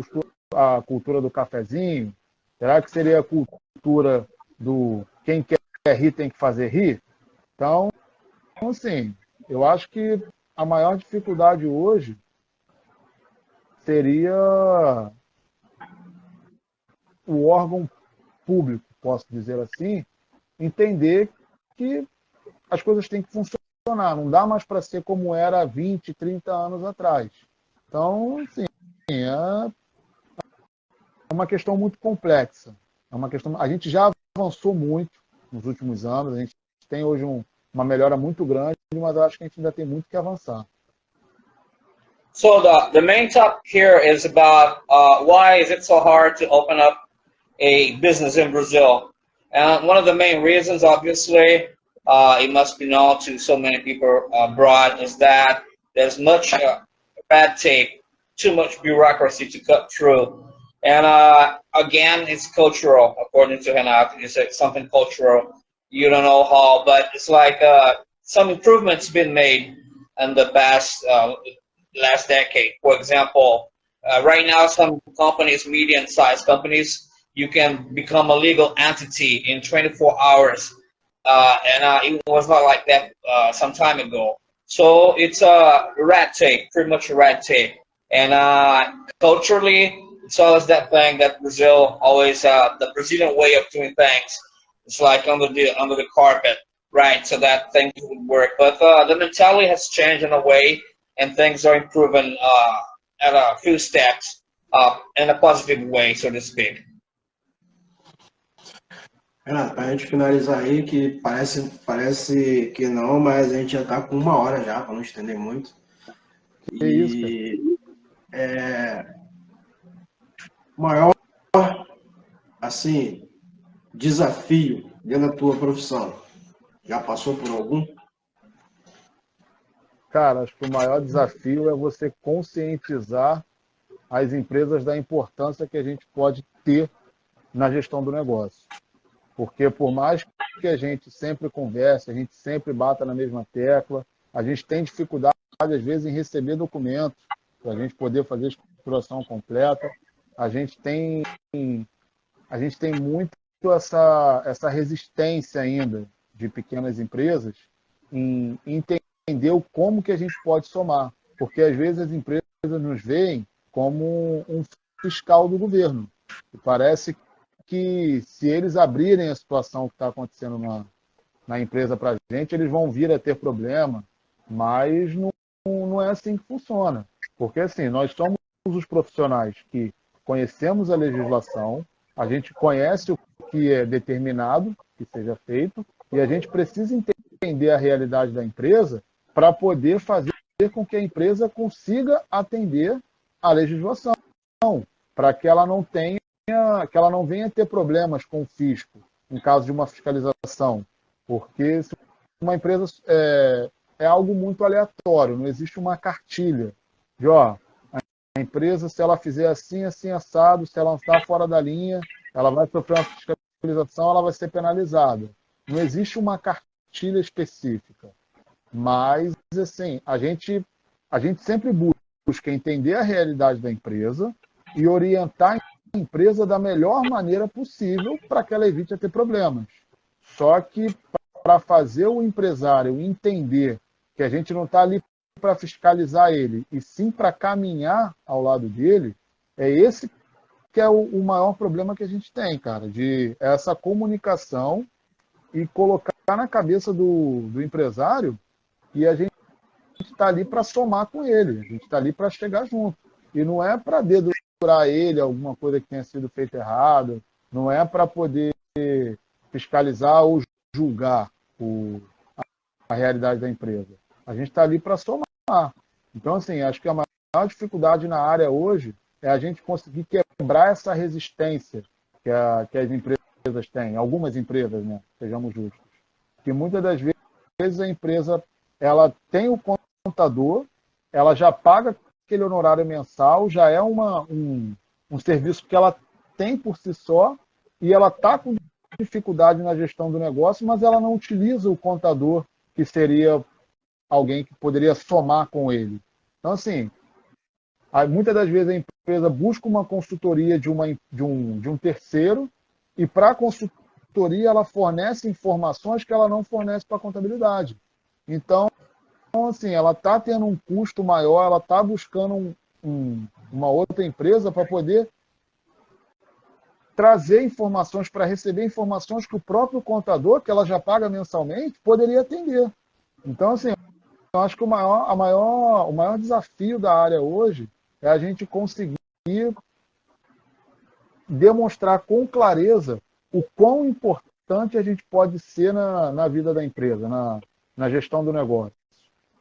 a cultura do cafezinho? Será que seria a cultura do quem quer rir tem que fazer rir? Então, assim, eu acho que a maior dificuldade hoje seria o órgão público, posso dizer assim, entender que as coisas têm que funcionar. Não dá mais para ser como era há 20, 30 anos atrás. Então, assim, é uma questão muito complexa. É uma questão. A gente já avançou muito nos últimos anos, a gente tem hoje uma melhora muito grande, mas eu acho que a gente ainda tem muito que avançar. So the main topic here is about why is it so hard to open up a business in Brazil? And one of the main reasons, obviously, it must be known to so many people abroad, is that there's much red tape, too much bureaucracy to cut through. And again, it's cultural, according to Renato. It's something cultural. You don't know how, but it's like some improvements been made in the past last decade. For example, right now, some companies, medium-sized companies, you can become a legal entity in 24 hours. And it was not like that some time ago. So it's red tape, pretty much red tape. And culturally, it's always that thing that Brazil always, the Brazilian way of doing things. It's like under the carpet, right? So that things would work. But the mentality has changed in a way, and things are improving at a few steps in a positive way, so to speak. Renato, para a gente finalizar aí, que parece que não, mas a gente já está com 1 hora já, para não estender muito. Que isso, o maior, assim, desafio dentro da tua profissão, já passou por algum? Cara, acho que o maior desafio é você conscientizar as empresas da importância que a gente pode ter na gestão do negócio. Porque por mais que a gente sempre converse, a gente sempre bata na mesma tecla, a gente tem dificuldade, às vezes, em receber documentos para a gente poder fazer a estruturação completa. A gente tem muito essa resistência ainda de pequenas empresas em entender como que a gente pode somar. Porque, às vezes, as empresas nos veem como um fiscal do governo. E parece que se eles abrirem a situação que está acontecendo na empresa para a gente, eles vão vir a ter problema, mas não é assim que funciona. Porque assim, nós somos os profissionais que conhecemos a legislação, a gente conhece o que é determinado que seja feito, e a gente precisa entender a realidade da empresa para poder fazer com que a empresa consiga atender a legislação, para que ela não venha ter problemas com o fisco em caso de uma fiscalização, porque se uma empresa é algo muito aleatório, não existe uma cartilha de a empresa, se ela fizer assim, assim, assado, se ela está fora da linha, ela vai sofrer uma fiscalização, ela vai ser penalizada. Não existe uma cartilha específica, mas assim, a gente sempre busca entender a realidade da empresa e orientar a empresa da melhor maneira possível para que ela evite ter problemas. Só que para fazer o empresário entender que a gente não está ali para fiscalizar ele, e sim para caminhar ao lado dele, é esse que é o maior problema que a gente tem, cara, de essa comunicação e colocar na cabeça do empresário que a gente está ali para somar com ele, a gente está ali para chegar junto. E não é para dedurar ele alguma coisa que tenha sido feita errado, não é para poder fiscalizar ou julgar a realidade da empresa. A gente está ali para somar. Então, assim, acho que a maior dificuldade na área hoje é a gente conseguir quebrar essa resistência que as empresas têm, algumas empresas, né? Sejamos justos. Que muitas das vezes a empresa ela tem o contador, ela já paga aquele honorário mensal, já é um serviço que ela tem por si só e ela está com dificuldade na gestão do negócio, mas ela não utiliza o contador, que seria alguém que poderia somar com ele. Então, assim, muitas das vezes a empresa busca uma consultoria de um terceiro e para a consultoria ela fornece informações que ela não fornece para a contabilidade. Então, assim, ela está tendo um custo maior, ela está buscando uma outra empresa para poder trazer informações, para receber informações que o próprio contador, que ela já paga mensalmente, poderia atender. Então, assim, eu acho que o maior desafio da área hoje é a gente conseguir demonstrar com clareza o quão importante a gente pode ser na vida da empresa, na gestão do negócio.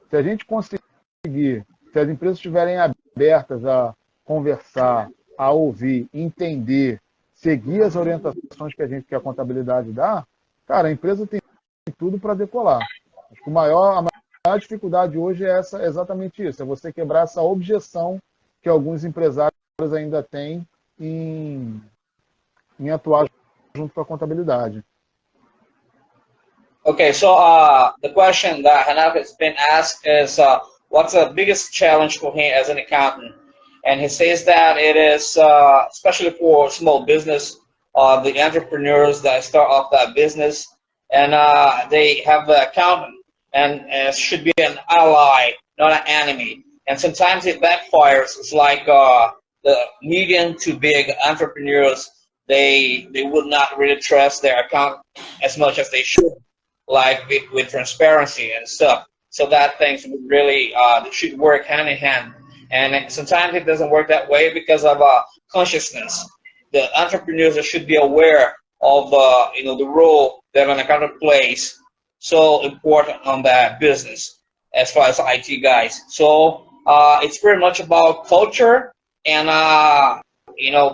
Se a gente conseguir, se as empresas estiverem abertas a conversar, a ouvir, entender, seguir as orientações que a contabilidade dá, cara, a empresa tem tudo para decolar. Acho que a maior dificuldade hoje é exatamente isso, é você quebrar essa objeção que alguns empresários ainda têm em atuar junto com a contabilidade. Okay, so the question that Hanav has been asked is, what's the biggest challenge for him as an accountant? And he says that it is, especially for small business, the entrepreneurs that start off that business, and they have the accountant, and should be an ally, not an enemy. And sometimes it backfires. It's like the medium to big entrepreneurs, they would not really trust their accountant as much as they should, like with transparency and stuff. So that things would really should work hand in hand. And sometimes it doesn't work that way because of consciousness. The entrepreneurs should be aware of the role that an accountant plays, so important on that business as far as IT guys. So it's pretty much about culture and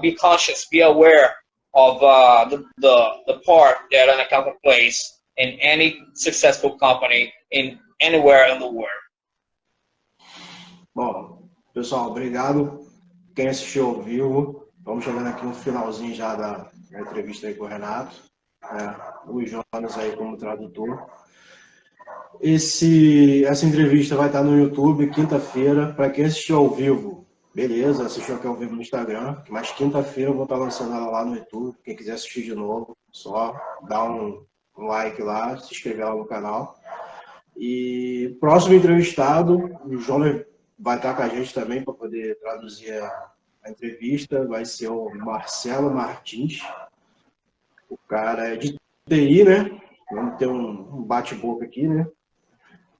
be conscious, be aware of the part that an accountant plays in any successful company in anywhere in the world. Bom, pessoal, obrigado. Quem assistiu ao vivo, vamos chegando aqui no finalzinho já da entrevista aí com o Renato. O Jonas aí como tradutor. Essa entrevista vai estar no YouTube quinta-feira. Para quem assistiu ao vivo, beleza, assistiu aqui ao vivo no Instagram, mas quinta-feira eu vou estar lançando ela lá no YouTube. Quem quiser assistir de novo, só dá um like lá, se inscrever lá no canal. E próximo entrevistado, o Jonas vai estar com a gente também para poder traduzir a entrevista, vai ser o Marcelo Martins. O cara é de TI, né? Vamos ter um bate-boca aqui, né?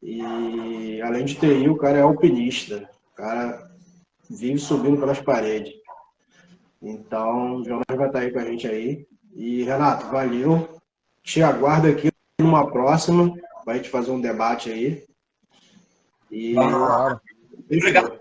E além de TI, o cara é alpinista. O cara vive subindo pelas paredes. Então, o Jonas vai estar aí com a gente aí. E, Renato, valeu. Te aguardo aqui numa próxima. Vai te fazer um debate aí. E Obrigado.